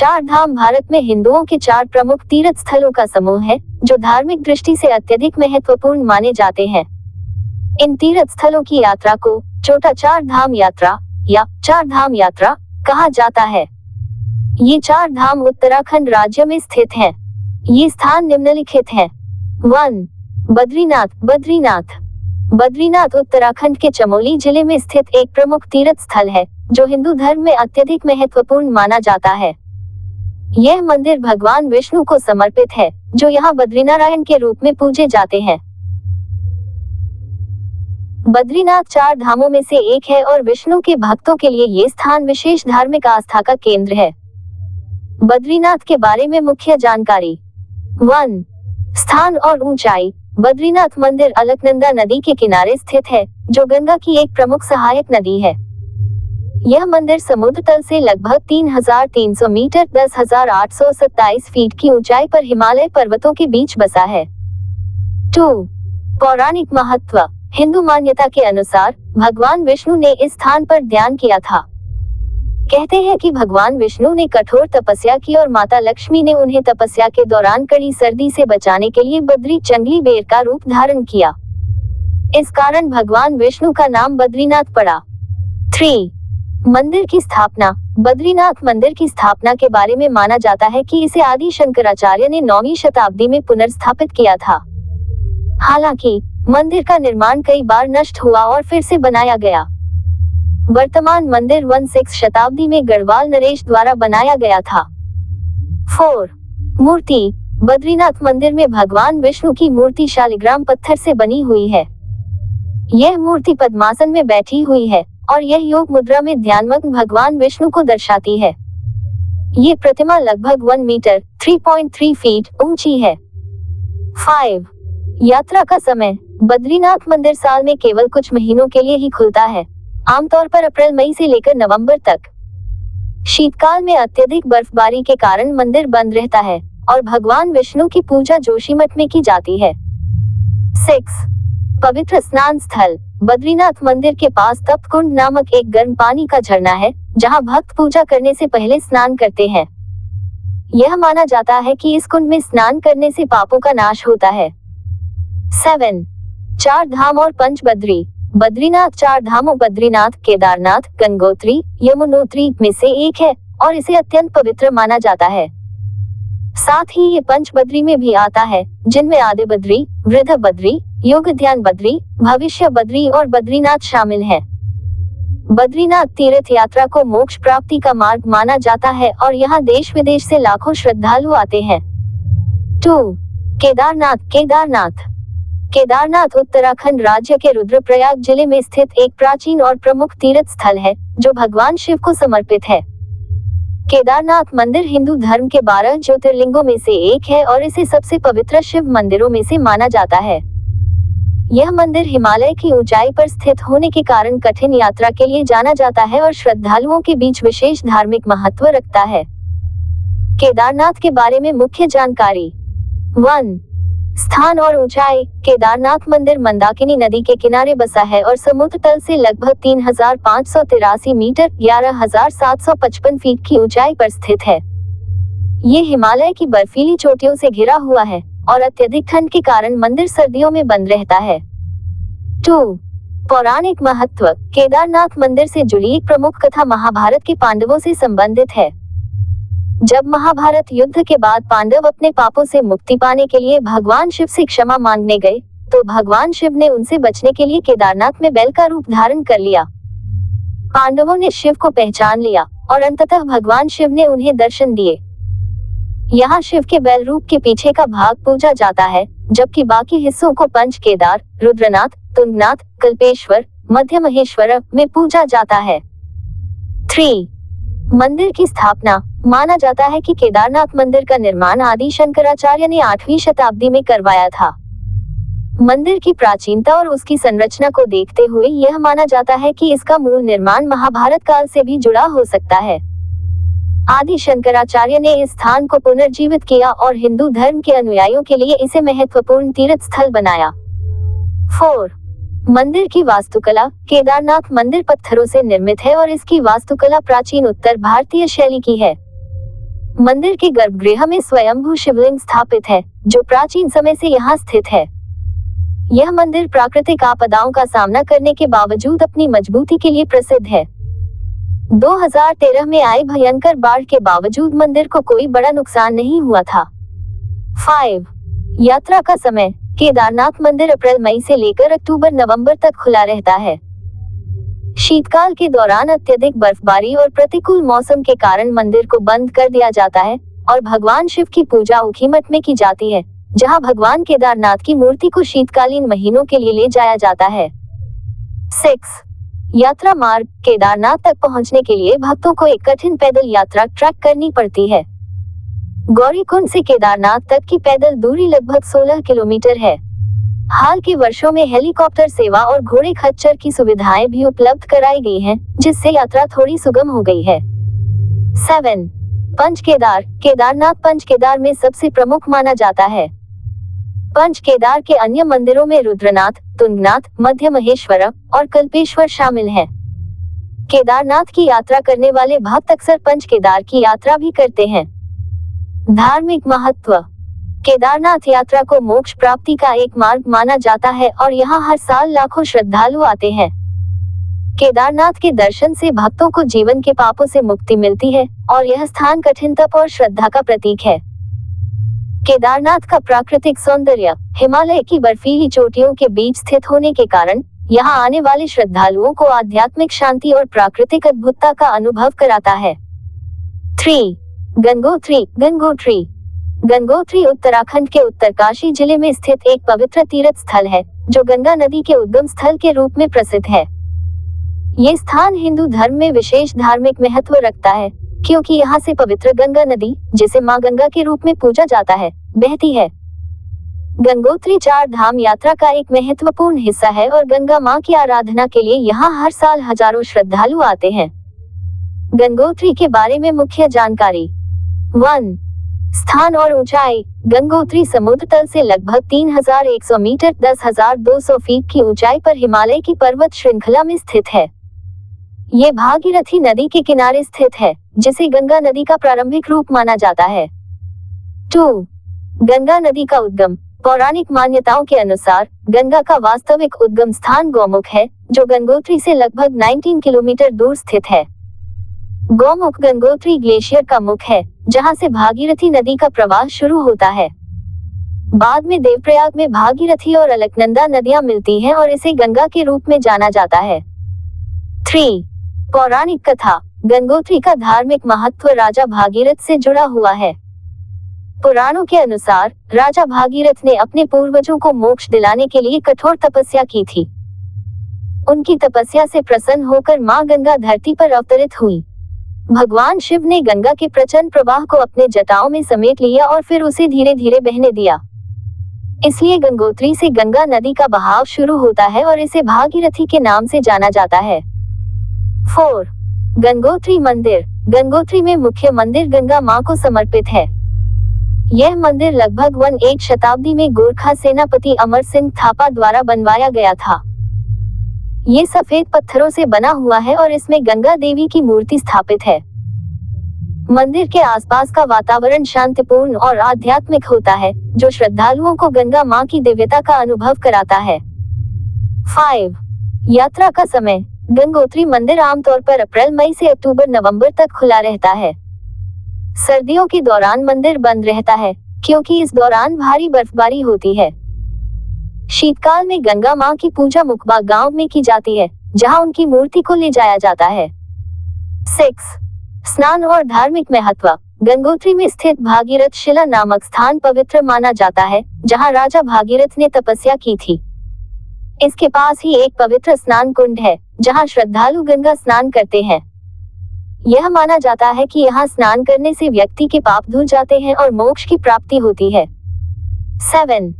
चार धाम भारत में हिंदुओं के 4 प्रमुख तीर्थ स्थलों का समूह है जो धार्मिक दृष्टि से अत्यधिक महत्वपूर्ण माने जाते हैं। इन तीर्थ स्थलों की यात्रा को छोटा चार धाम यात्रा या चार धाम यात्रा कहा जाता है। ये 4 धाम उत्तराखंड राज्य में स्थित हैं। ये स्थान निम्नलिखित हैं। 1. बद्रीनाथ। बद्रीनाथ उत्तराखंड के चमोली जिले में स्थित एक प्रमुख तीर्थ स्थल है जो हिंदू धर्म में अत्यधिक महत्वपूर्ण माना जाता है। यह मंदिर भगवान विष्णु को समर्पित है जो यहाँ बद्रीनारायण के रूप में पूजे जाते हैं। बद्रीनाथ 4 धामों में से एक है और विष्णु के भक्तों के लिए ये स्थान विशेष धार्मिक आस्था का केंद्र है। बद्रीनाथ के बारे में मुख्य जानकारी। 1. स्थान और ऊंचाई। बद्रीनाथ मंदिर अलकनंदा नदी के किनारे स्थित है जो गंगा की एक प्रमुख सहायक नदी है। यह मंदिर समुद्र तल से लगभग 3,300 मीटर 10,827 फीट की ऊंचाई पर हिमालय पर्वतों के बीच बसा है। 2. पौराणिक महत्व। हिंदू मान्यता के अनुसार भगवान विष्णु ने इस स्थान पर ध्यान किया था। कहते हैं कि भगवान विष्णु ने कठोर तपस्या की और माता लक्ष्मी ने उन्हें तपस्या के दौरान कड़ी सर्दी से बचाने के लिए बद्री जंगली बेर का रूप धारण किया। इस कारण भगवान विष्णु का नाम बद्रीनाथ पड़ा। 3. मंदिर की स्थापना। बद्रीनाथ मंदिर की स्थापना के बारे में माना जाता है कि इसे आदि शंकराचार्य ने 9वीं शताब्दी में पुनर्स्थापित किया था। हालांकि मंदिर का निर्माण कई बार नष्ट हुआ और फिर से बनाया गया। वर्तमान मंदिर 16वीं शताब्दी में गढ़वाल नरेश द्वारा बनाया गया था। 4. मूर्ति। बद्रीनाथ मंदिर में भगवान विष्णु की मूर्ति शालिग्राम पत्थर से बनी हुई है। यह मूर्ति पद्मासन में बैठी हुई है और यह योग मुद्रा में ध्यानमग्न भगवान विष्णु को दर्शाती है। ये प्रतिमा लगभग 1 मीटर 3.3 फीट ऊंची है। 5. यात्रा का समय। बद्रीनाथ मंदिर साल में केवल कुछ महीनों के लिए ही खुलता है, आमतौर पर अप्रैल मई से लेकर नवंबर तक। शीतकाल में अत्यधिक बर्फबारी के कारण मंदिर बंद रहता है और भगवान विष्णु की पूजा जोशीमठ में की जाती है। 6. पवित्र स्नान स्थल। बद्रीनाथ मंदिर के पास तप्त कुंड नामक एक गर्म पानी का झरना है जहां भक्त पूजा करने से पहले स्नान करते हैं। यह माना जाता है कि इस कुंड में स्नान करने से पापों का नाश होता है। 7. 4 धाम और पंचबद्री। बद्रीनाथ 4 धामों बद्रीनाथ, केदारनाथ, गंगोत्री, यमुनोत्री में से एक है और इसे अत्यंत पवित्र माना जाता है। साथ ही ये पंचबद्री में भी आता है जिनमें आदि बद्री, वृद्ध बद्री, योग ध्यान बद्री, भविष्य बद्री और बद्रीनाथ शामिल हैं। बद्रीनाथ तीर्थ यात्रा को मोक्ष प्राप्ति का मार्ग माना जाता है और यहाँ देश विदेश से लाखों श्रद्धालु आते हैं। 2. केदारनाथ उत्तराखंड राज्य के रुद्रप्रयाग जिले में स्थित एक प्राचीन और प्रमुख तीर्थ स्थल है जो भगवान शिव को समर्पित है। केदारनाथ मंदिर हिंदू धर्म के 12 ज्योतिर्लिंगों में से एक है और इसे सबसे पवित्र शिव मंदिरों में से माना जाता है। यह मंदिर हिमालय की ऊंचाई पर स्थित होने के कारण कठिन यात्रा के लिए जाना जाता है और श्रद्धालुओं के बीच विशेष धार्मिक महत्व रखता है। केदारनाथ के बारे में मुख्य जानकारी। 1. स्थान और ऊंचाई। केदारनाथ मंदिर मंदाकिनी नदी के किनारे बसा है और समुद्र तल से लगभग 3,583 मीटर 11,755 फीट की ऊंचाई पर स्थित है। ये हिमालय की बर्फीली चोटियों से घिरा हुआ है और अत्यधिक ठंड के कारण मंदिर सर्दियों में बंद रहता है। 2. पौराणिक महत्व। केदारनाथ मंदिर से जुड़ी एक प्रमुख कथा महाभारत के पांडवों से संबंधित है। जब महाभारत युद्ध के बाद पांडव अपने पापों से मुक्ति पाने के लिए भगवान शिव से क्षमा मांगने गए, तो भगवान शिव ने उनसे बचने के लिए केदारनाथ में बैल का रूप धारण कर लिया। पांडवों ने शिव को पहचान लिया और अंततः भगवान शिव ने उन्हें दर्शन दिए। यहाँ शिव के बैल रूप के पीछे का भाग पूजा जाता है, जबकि बाकी हिस्सों को पंच केदार, रुद्रनाथ, तुंगनाथ, कल्पेश्वर, मध्य महेश्वर में पूजा जाता है। 3. मंदिर की स्थापना। माना जाता है कि केदारनाथ मंदिर का निर्माण आदि शंकराचार्य ने 8वीं शताब्दी में करवाया था। मंदिर की प्राचीनता और उसकी संरचना को देखते हुए यह माना जाता है कि इसका मूल निर्माण महाभारत काल से भी जुड़ा हो सकता है। आदि शंकराचार्य ने इस स्थान को पुनर्जीवित किया और हिंदू धर्म के अनुयायियों के लिए इसे महत्वपूर्ण तीर्थ स्थल बनाया। 4. मंदिर की वास्तुकला। केदारनाथ मंदिर पत्थरों से निर्मित है और इसकी वास्तुकला प्राचीन उत्तर भारतीय शैली की है। मंदिर के गर्भगृह में स्वयंभू शिवलिंग स्थापित है, जो प्राचीन समय से यहाँ स्थित है। यह मंदिर प्राकृतिक आपदाओं का सामना करने के बावजूद अपनी मजबूती के लिए प्रसिद्ध है। 2013 में आई भयंकर बाढ़ के बावजूद मंदिर को कोई बड़ा नुकसान नहीं हुआ था। 5. यात्रा का समय। केदारनाथ मंदिर अप्रैल मई से लेकर अक्टूबर नवंबर तक खुला रहता है। शीतकाल के दौरान अत्यधिक बर्फबारी और प्रतिकूल मौसम के कारण मंदिर को बंद कर दिया जाता है और भगवान शिव की पूजा ऊखीमठ में की जाती है, जहां भगवान केदारनाथ की मूर्ति को शीतकालीन महीनों के लिए ले जाया जाता है। 6. यात्रा मार्ग। केदारनाथ तक पहुंचने के लिए भक्तों को एक कठिन पैदल यात्रा ट्रैक करनी पड़ती है। गौरीकुंड से केदारनाथ तक की पैदल दूरी लगभग 16 किलोमीटर है। हाल के वर्षों में हेलीकॉप्टर सेवा और घोड़े खच्चर की सुविधाएं भी उपलब्ध कराई गई हैं, जिससे यात्रा थोड़ी सुगम हो गई है। 7. पंचकेदार। केदारनाथ पंचकेदार में सबसे प्रमुख माना जाता है। पंचकेदार के अन्य मंदिरों में रुद्रनाथ, तुंगनाथ, मध्य महेश्वर और कल्पेश्वर शामिल हैं। केदारनाथ की यात्रा करने वाले भक्त अक्सर पंचकेदार की यात्रा भी करते हैं। धार्मिक महत्व। केदारनाथ यात्रा को मोक्ष प्राप्ति का एक मार्ग माना जाता है और यहाँ हर साल लाखों श्रद्धालु आते हैं। केदारनाथ के दर्शन से भक्तों को जीवन के पापों से मुक्ति मिलती है और यह स्थान कठिन तप और श्रद्धा का प्रतीक है। केदारनाथ का प्राकृतिक सौंदर्य। हिमालय की बर्फीली चोटियों के बीच स्थित होने के कारण यहाँ आने वाले श्रद्धालुओं को आध्यात्मिक शांति और प्राकृतिक अद्भुतता का अनुभव कराता है। 3. गंगोत्री। गंगोत्री गंगोत्री उत्तराखंड के उत्तरकाशी जिले में स्थित एक पवित्र तीर्थ स्थल है, जो गंगा नदी के उद्गम स्थल के रूप में प्रसिद्ध है। ये स्थान हिंदू धर्म में विशेष धार्मिक महत्व रखता है, क्योंकि यहाँ से पवित्र गंगा नदी, जिसे मां गंगा के रूप में पूजा जाता है, बहती है। गंगोत्री 4 धाम यात्रा का एक महत्वपूर्ण हिस्सा है और गंगा मां की आराधना के लिए यहाँ हर साल हजारों श्रद्धालु आते हैं। गंगोत्री के बारे में मुख्य जानकारी। 1. स्थान और ऊंचाई। गंगोत्री समुद्र तल से लगभग 3100 मीटर 10,200 फीट की ऊंचाई पर हिमालय की पर्वत श्रृंखला में स्थित है। ये भागीरथी नदी के किनारे स्थित है, जिसे गंगा नदी का प्रारंभिक रूप माना जाता है। 2. गंगा नदी का उद्गम। पौराणिक मान्यताओं के अनुसार गंगा का वास्तविक उद्गम स्थान गौमुख है, जो गंगोत्री से लगभग 19 किलोमीटर दूर स्थित है। गौमुख गंगोत्री ग्लेशियर का मुख है, जहां से भागीरथी नदी का प्रवाह शुरू होता है। बाद में देवप्रयाग में भागीरथी और अलकनंदा नदियां मिलती हैं और इसे गंगा के रूप में जाना जाता है। 3. पौराणिक कथा। गंगोत्री का धार्मिक महत्व राजा भागीरथ से जुड़ा हुआ है। पुराणों के अनुसार राजा भागीरथ ने अपने पूर्वजों को मोक्ष दिलाने के लिए कठोर तपस्या की थी। उनकी तपस्या से प्रसन्न होकर मां गंगा धरती पर अवतरित हुई। भगवान शिव ने गंगा के प्रचंड प्रवाह को अपने जटाओं में समेट लिया और फिर उसे धीरे धीरे बहने दिया। इसलिए गंगोत्री से गंगा नदी का बहाव शुरू होता है और इसे भागीरथी के नाम से जाना जाता है। 4. गंगोत्री मंदिर। गंगोत्री में मुख्य मंदिर गंगा मां को समर्पित है। यह मंदिर लगभग 1 शताब्दी में गोरखा सेनापति अमर सिंह थापा द्वारा बनवाया गया था। ये सफेद पत्थरों से बना हुआ है और इसमें गंगा देवी की मूर्ति स्थापित है। मंदिर के आसपास का वातावरण शांतिपूर्ण और आध्यात्मिक होता है, जो श्रद्धालुओं को गंगा मां की दिव्यता का अनुभव कराता है। 5. यात्रा का समय। गंगोत्री मंदिर आमतौर पर अप्रैल मई से अक्टूबर नवंबर तक खुला रहता है। सर्दियों के दौरान मंदिर बंद रहता है, क्योंकि इस दौरान भारी बर्फबारी होती है। शीतकाल में गंगा मां की पूजा मुकबा गांव में की जाती है, जहां उनकी मूर्ति को ले जाया जाता है। 6. स्नान और धार्मिक महत्व। गंगोत्री में स्थित भागीरथ शिला नामक स्थान पवित्र माना जाता है, जहां राजा भागीरथ ने तपस्या की थी। इसके पास ही एक पवित्र स्नान कुंड है, जहां श्रद्धालु गंगा स्नान करते हैं। यह माना जाता है कि यहाँ स्नान करने से व्यक्ति के पाप धुल जाते हैं और मोक्ष की प्राप्ति होती है। 7.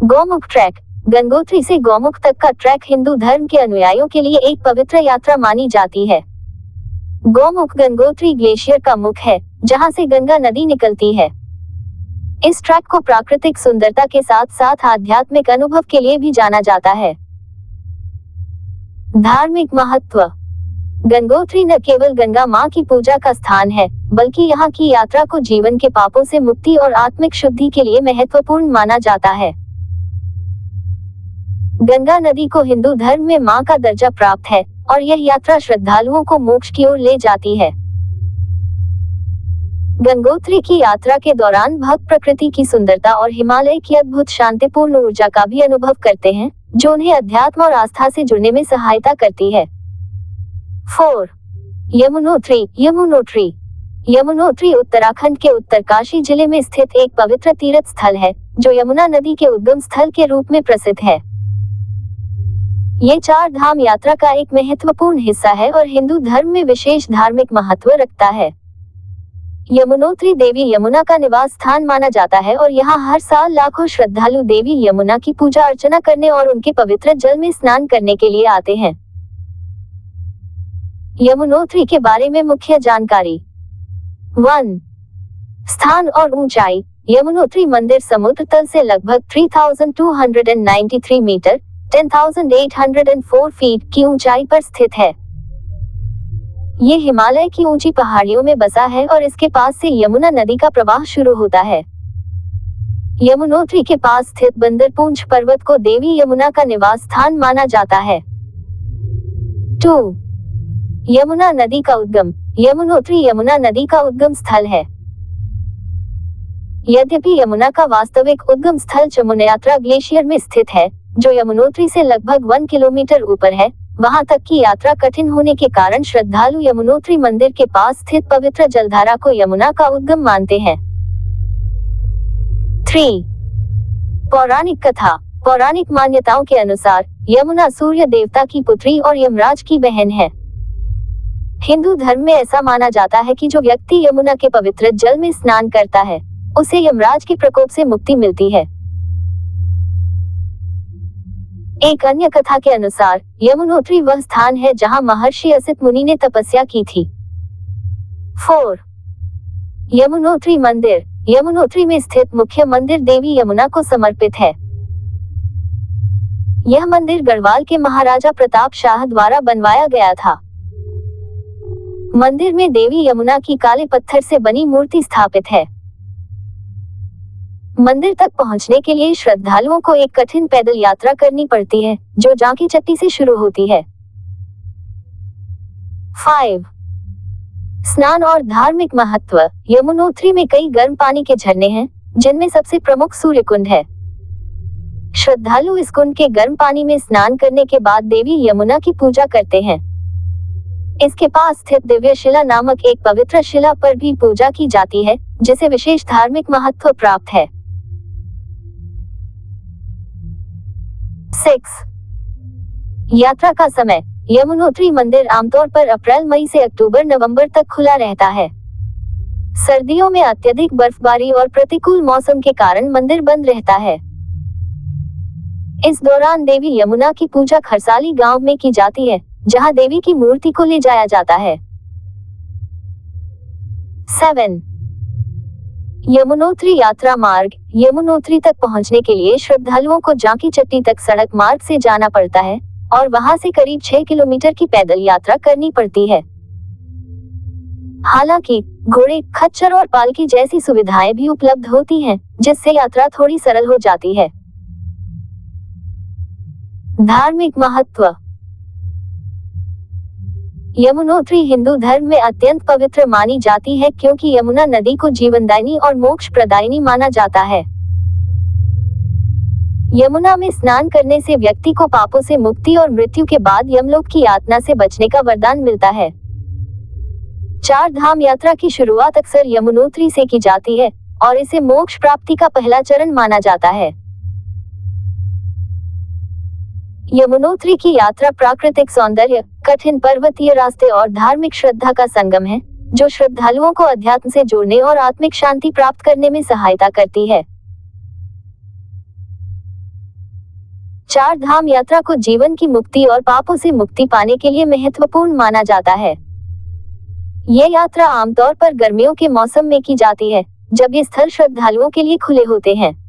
गौमुख ट्रैक। गंगोत्री से गौमुख तक का ट्रैक हिंदू धर्म के अनुयायियों के लिए एक पवित्र यात्रा मानी जाती है। गौमुख गंगोत्री ग्लेशियर का मुख है, जहां से गंगा नदी निकलती है। इस ट्रैक को प्राकृतिक सुंदरता के साथ साथ आध्यात्मिक अनुभव के लिए भी जाना जाता है। धार्मिक महत्व। गंगोत्री न केवल गंगा मां की पूजा का स्थान है, बल्कि यहाँ की यात्रा को जीवन के पापों से मुक्ति और आत्मिक शुद्धि के लिए महत्वपूर्ण माना जाता है। गंगा नदी को हिंदू धर्म में मां का दर्जा प्राप्त है और यह यात्रा श्रद्धालुओं को मोक्ष की ओर ले जाती है। गंगोत्री की यात्रा के दौरान भक्त प्रकृति की सुंदरता और हिमालय की अद्भुत शांतिपूर्ण ऊर्जा का भी अनुभव करते हैं, जो उन्हें अध्यात्म और आस्था से जुड़ने में सहायता करती है। 4. यमुनोत्री। यमुनोत्री यमुनोत्री उत्तराखंड के उत्तरकाशी जिले में स्थित एक पवित्र तीर्थ स्थल है, जो यमुना नदी के उद्गम स्थल के रूप में प्रसिद्ध है। ये 4 धाम यात्रा का एक महत्वपूर्ण हिस्सा है और हिंदू धर्म में विशेष धार्मिक महत्व रखता है। यमुनोत्री देवी यमुना का निवास स्थान माना जाता है और यहाँ हर साल लाखों श्रद्धालु देवी यमुना की पूजा अर्चना करने और उनके पवित्र जल में स्नान करने के लिए आते हैं। यमुनोत्री के बारे में मुख्य जानकारी। 1. स्थान और ऊंचाई। यमुनोत्री मंदिर समुद्र तल से लगभग 3293 मीटर 10,804 फीट की ऊंचाई पर स्थित है। ये हिमालय की ऊंची पहाड़ियों में बसा है और इसके पास से यमुना नदी का प्रवाह शुरू होता है। यमुनोत्री के पास स्थित बंदरपूंछ पर्वत को देवी यमुना का निवास स्थान माना जाता है। 2. यमुना नदी का उद्गम। यमुनोत्री यमुना नदी का उद्गम स्थल है। यद्यपि यमुना का वास्तविक उद्गम स्थल चमुनयात्रा ग्लेशियर में स्थित है, जो यमुनोत्री से लगभग 1 किलोमीटर ऊपर है, वहां तक की यात्रा कठिन होने के कारण श्रद्धालु यमुनोत्री मंदिर के पास स्थित पवित्र जलधारा को यमुना का उद्गम मानते हैं। 3. पौराणिक कथा। पौराणिक मान्यताओं के अनुसार यमुना सूर्य देवता की पुत्री और यमराज की बहन है। हिंदू धर्म में ऐसा माना जाता है कि जो व्यक्ति यमुना के पवित्र जल में स्नान करता है, उसे यमराज के प्रकोप से मुक्ति मिलती है। एक अन्य कथा के अनुसार यमुनोत्री वह स्थान है जहां महर्षि असित मुनि ने तपस्या की थी। 4. यमुनोत्री मंदिर। यमुनोत्री में स्थित मुख्य मंदिर देवी यमुना को समर्पित है। यह मंदिर गढ़वाल के महाराजा प्रताप शाह द्वारा बनवाया गया था। मंदिर में देवी यमुना की काले पत्थर से बनी मूर्ति स्थापित है। मंदिर तक पहुंचने के लिए श्रद्धालुओं को एक कठिन पैदल यात्रा करनी पड़ती है, जो जांकी चट्टी से शुरू होती है। 5. स्नान और धार्मिक महत्व। यमुनोत्री में कई गर्म पानी के झरने हैं, जिनमें सबसे प्रमुख सूर्य कुंड है। श्रद्धालु इस कुंड के गर्म पानी में स्नान करने के बाद देवी यमुना की पूजा करते हैं। इसके पास स्थित दिव्य शिला नामक एक पवित्र शिला पर भी पूजा की जाती है, जिसे विशेष धार्मिक महत्व प्राप्त है। 6. यात्रा का समय। यमुनोत्री मंदिर आमतौर पर अप्रैल-मई से अक्टूबर-नवंबर तक खुला रहता है। सर्दियों में अत्यधिक बर्फबारी और प्रतिकूल मौसम के कारण मंदिर बंद रहता है। इस दौरान देवी यमुना की पूजा खरसाली गांव में की जाती है, जहां देवी की मूर्ति को ले जाया जाता है। 7. यमुनोत्री यात्रा मार्ग। यमुनोत्री तक पहुंचने के लिए श्रद्धालुओं को जांकी चट्टी तक सड़क मार्ग से जाना पड़ता है और वहां से करीब 6 किलोमीटर की पैदल यात्रा करनी पड़ती है। हालांकि घोड़े, खच्चर और पालकी जैसी सुविधाएं भी उपलब्ध होती हैं, जिससे यात्रा थोड़ी सरल हो जाती है। धार्मिक महत्व। यमुनोत्री हिंदू धर्म में अत्यंत पवित्र मानी जाती है, क्योंकि यमुना नदी को जीवनदायिनी और मोक्ष प्रदायिनी माना जाता है। यमुना में स्नान करने से व्यक्ति को पापों से मुक्ति और मृत्यु के बाद यमलोक की यातना से बचने का वरदान मिलता है। 4 धाम यात्रा की शुरुआत अक्सर यमुनोत्री से की जाती है और इसे मोक्ष प्राप्ति का पहला चरण माना जाता है। यमुनोत्री की यात्रा प्राकृतिक सौंदर्य, कठिन पर्वतीय रास्ते और धार्मिक श्रद्धा का संगम है, जो श्रद्धालुओं को अध्यात्म से जोड़ने और आत्मिक शांति प्राप्त करने में सहायता करती है। 4 धाम यात्रा को जीवन की मुक्ति और पापों से मुक्ति पाने के लिए महत्वपूर्ण माना जाता है। ये यात्रा आमतौर पर गर्मियों के मौसम में की जाती है, जब ये स्थल श्रद्धालुओं के लिए खुले होते हैं।